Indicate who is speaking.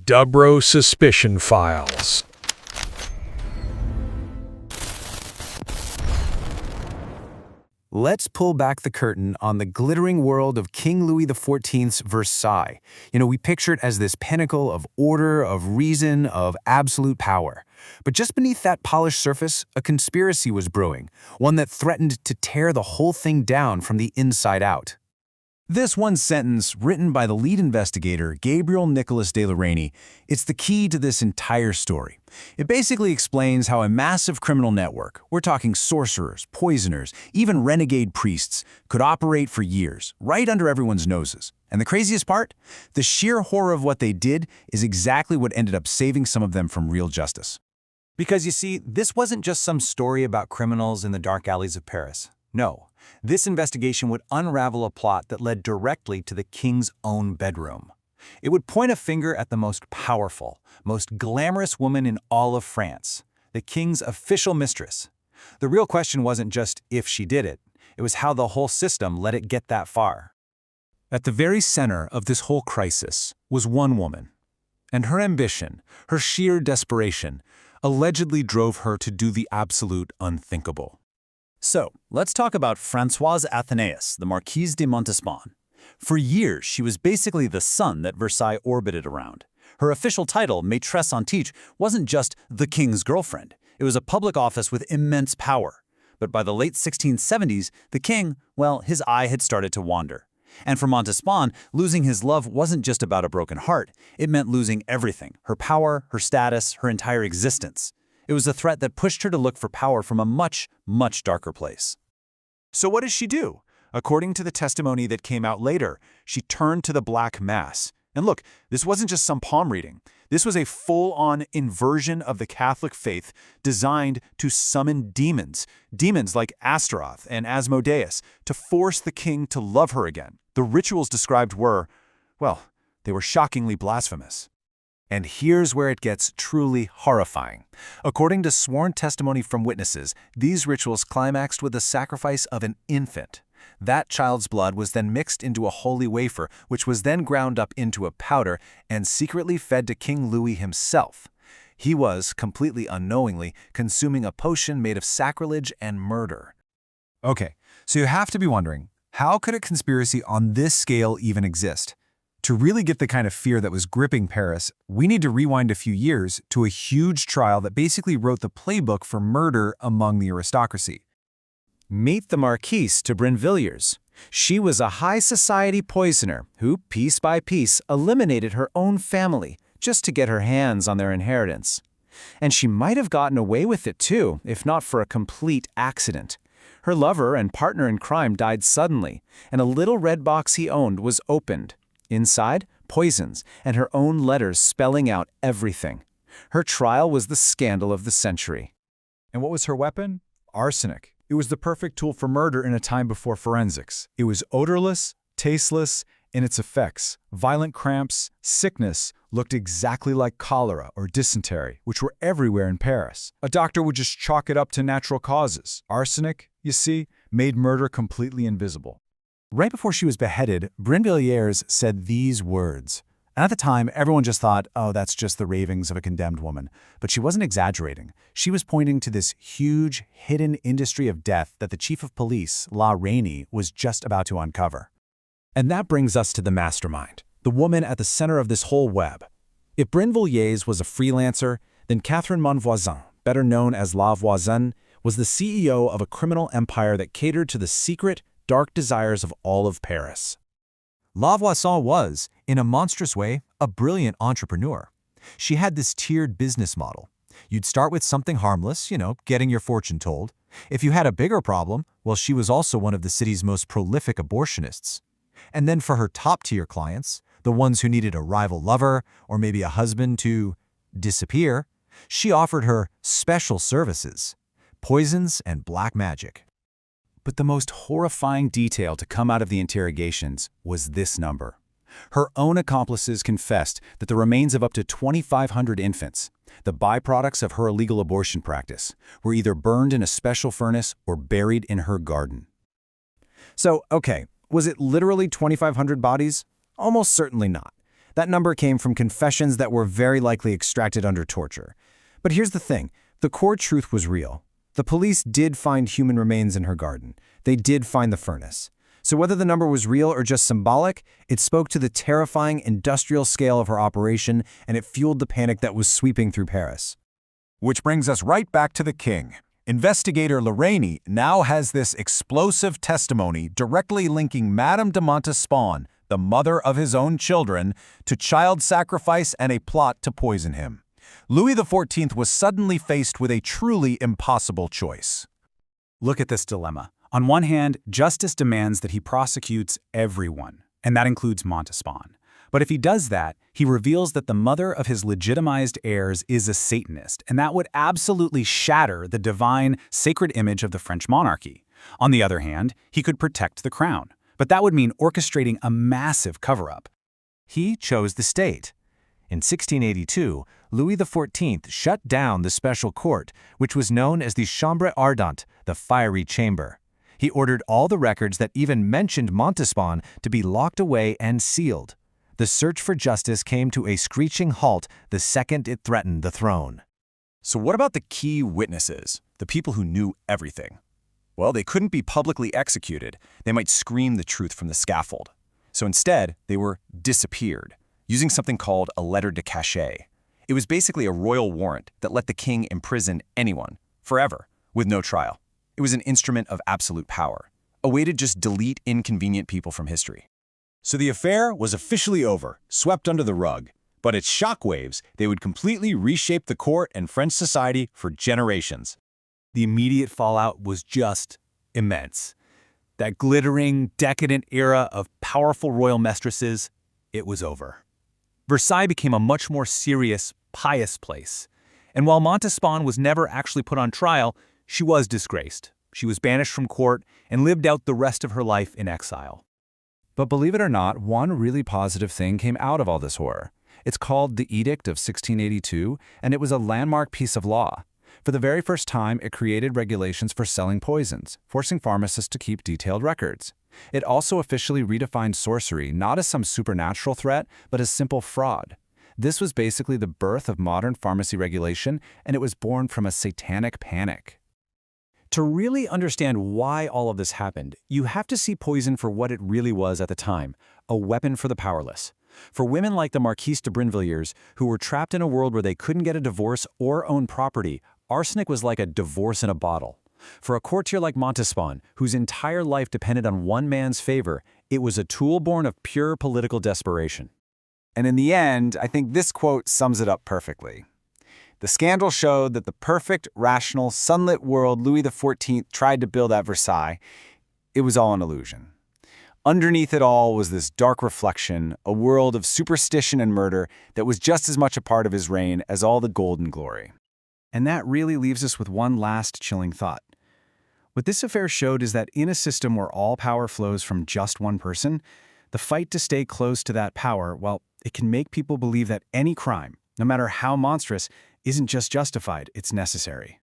Speaker 1: Dubro Suspicion Files.
Speaker 2: Let's pull back the curtain on the glittering world of King Louis XIV's Versailles. We picture it as this pinnacle of order, of reason, of absolute power. But just beneath that polished surface, a conspiracy was brewing, one that threatened to tear the whole thing down from the inside out. This one sentence, written by the lead investigator, Gabriel Nicholas de Lorraine, it's the key to this entire story. It basically explains how a massive criminal network, we're talking sorcerers, poisoners, even renegade priests, could operate for years, right under everyone's noses. And the craziest part? The sheer horror of what they did is exactly what ended up saving some of them from real justice. Because you see, this wasn't just some story about criminals in the dark alleys of Paris. No. This investigation would unravel a plot that led directly to the king's own bedroom. It would point a finger at the most powerful, most glamorous woman in all of France, the king's official mistress. The real question wasn't just if she did it, it was how the whole system let it get that far. At the very center of this whole crisis was one woman, and her ambition, her sheer desperation, allegedly drove her to do the absolute unthinkable. So, let's talk about Françoise Athénaïs, the Marquise de Montespan. For years, she was basically the sun that Versailles orbited around. Her official title, maîtresse en titre, wasn't just the king's girlfriend. It was a public office with immense power. But by the late 1670s, the king, well, his eye had started to wander. And for Montespan, losing his love wasn't just about a broken heart. It meant losing everything, her power, her status, her entire existence. It was a threat that pushed her to look for power from a much, much darker place. So what does she do? According to the testimony that came out later, she turned to the Black Mass. And look, this wasn't just some palm reading. This was a full-on inversion of the Catholic faith designed to summon demons like Astaroth and Asmodeus, to force the king to love her again. The rituals described were, well, they were shockingly blasphemous. And here's where it gets truly horrifying. According to sworn testimony from witnesses, these rituals climaxed with the sacrifice of an infant. That child's blood was then mixed into a holy wafer, which was then ground up into a powder and secretly fed to King Louis himself. He was, completely unknowingly, consuming a potion made of sacrilege and murder. Okay, so you have to be wondering, how could a conspiracy on this scale even exist? To really get the kind of fear that was gripping Paris, we need to rewind a few years to a huge trial that basically wrote the playbook for murder among the aristocracy. Meet the Marquise de Brinvilliers. She was a high society poisoner who, piece by piece, eliminated her own family just to get her hands on their inheritance. And she might have gotten away with it too, if not for a complete accident. Her lover and partner in crime died suddenly, and a little red box he owned was opened. Inside, poisons, and her own letters spelling out everything. Her trial was the scandal of the century. And what was her weapon? Arsenic. It was the perfect tool for murder in a time before forensics. It was odorless, tasteless, and its effects, violent cramps, sickness, looked exactly like cholera or dysentery, which were everywhere in Paris. A doctor would just chalk it up to natural causes. Arsenic, you see, made murder completely invisible. Right before she was beheaded, Brinvilliers said these words. And at the time, everyone just thought, oh, that's just the ravings of a condemned woman. But she wasn't exaggerating. She was pointing to this huge, hidden industry of death that the chief of police, La Rainey, was just about to uncover. And that brings us to the mastermind, the woman at the center of this whole web. If Brinvilliers was a freelancer, then Catherine Voisin, better known as La Voisin, was the CEO of a criminal empire that catered to the secret, dark desires of all of Paris. La Voisin was, in a monstrous way, a brilliant entrepreneur. She had this tiered business model. You'd start with something harmless, getting your fortune told. If you had a bigger problem, well, she was also one of the city's most prolific abortionists. And then for her top-tier clients, the ones who needed a rival lover or maybe a husband to disappear, she offered her special services, poisons and black magic. But the most horrifying detail to come out of the interrogations was this number. Her own accomplices confessed that the remains of up to 2,500 infants, the byproducts of her illegal abortion practice, were either burned in a special furnace or buried in her garden. So, okay, was it literally 2,500 bodies? Almost certainly not.
Speaker 3: That number came from confessions that were very likely extracted under torture. But here's the thing, the core truth was real. The police did find human remains in her garden. They did find the furnace. So whether the number was real or just symbolic, it spoke to the terrifying industrial scale of her operation, and it fueled the panic that was sweeping through Paris.
Speaker 4: Which brings us right back to the king. Investigator Lorraine now has this explosive testimony directly linking Madame de Montespan, the mother of his own children, to child sacrifice and a plot to poison him. Louis XIV was suddenly faced with a truly impossible choice.
Speaker 5: Look at this dilemma. On one hand, justice demands that he prosecutes everyone, and that includes Montespan. But if he does that, he reveals that the mother of his legitimized heirs is a Satanist, and that would absolutely shatter the divine, sacred image of the French monarchy. On the other hand, he could protect the crown, but that would mean orchestrating a massive cover-up.
Speaker 2: He chose the state. In 1682, Louis XIV shut down the special court, which was known as the Chambre Ardente, the fiery chamber. He ordered all the records that even mentioned Montespan to be locked away and sealed. The search for justice came to a screeching halt the second it threatened the throne.
Speaker 4: So what about the key witnesses, the people who knew everything? Well, they couldn't be publicly executed. They might scream the truth from the scaffold. So instead, they were disappeared, using something called a lettre de cachet. It was basically a royal warrant that let the king imprison anyone, forever, with no trial. It was an instrument of absolute power, a way to just delete inconvenient people from history. So the affair was officially over, swept under the rug. But its shockwaves, they would completely reshape the court and French society for generations.
Speaker 5: The immediate fallout was just immense. That glittering, decadent era of powerful royal mistresses, it was over. Versailles became a much more serious, pious place. And while Montespan was never actually put on trial, she was disgraced. She was banished from court and lived out the rest of her life in exile.
Speaker 2: But believe it or not, one really positive thing came out of all this horror. It's called the Edict of 1682, and it was a landmark piece of law. For the very first time, it created regulations for selling poisons, forcing pharmacists to keep detailed records. It also officially redefined sorcery not as some supernatural threat, but as simple fraud. This was basically the birth of modern pharmacy regulation, and it was born from a satanic panic.
Speaker 5: To really understand why all of this happened, you have to see poison for what it really was at the time, a weapon for the powerless. For women like the Marquise de Brinvilliers, who were trapped in a world where they couldn't get a divorce or own property, arsenic was like a divorce in a bottle. For a courtier like Montespan, whose entire life depended on one man's favor, it was a tool born of pure political desperation.
Speaker 3: And in the end, I think this quote sums it up perfectly. The scandal showed that the perfect, rational, sunlit world Louis XIV tried to build at Versailles, it was all an illusion. Underneath it all was this dark reflection, a world of superstition and murder that was just as much a part of his reign as all the gold and glory. And that really leaves us with one last chilling thought. What this affair showed is that in a system where all power flows from just one person, the fight to stay close to that power, well, it can make people believe that any crime, no matter how monstrous, isn't just justified, it's necessary.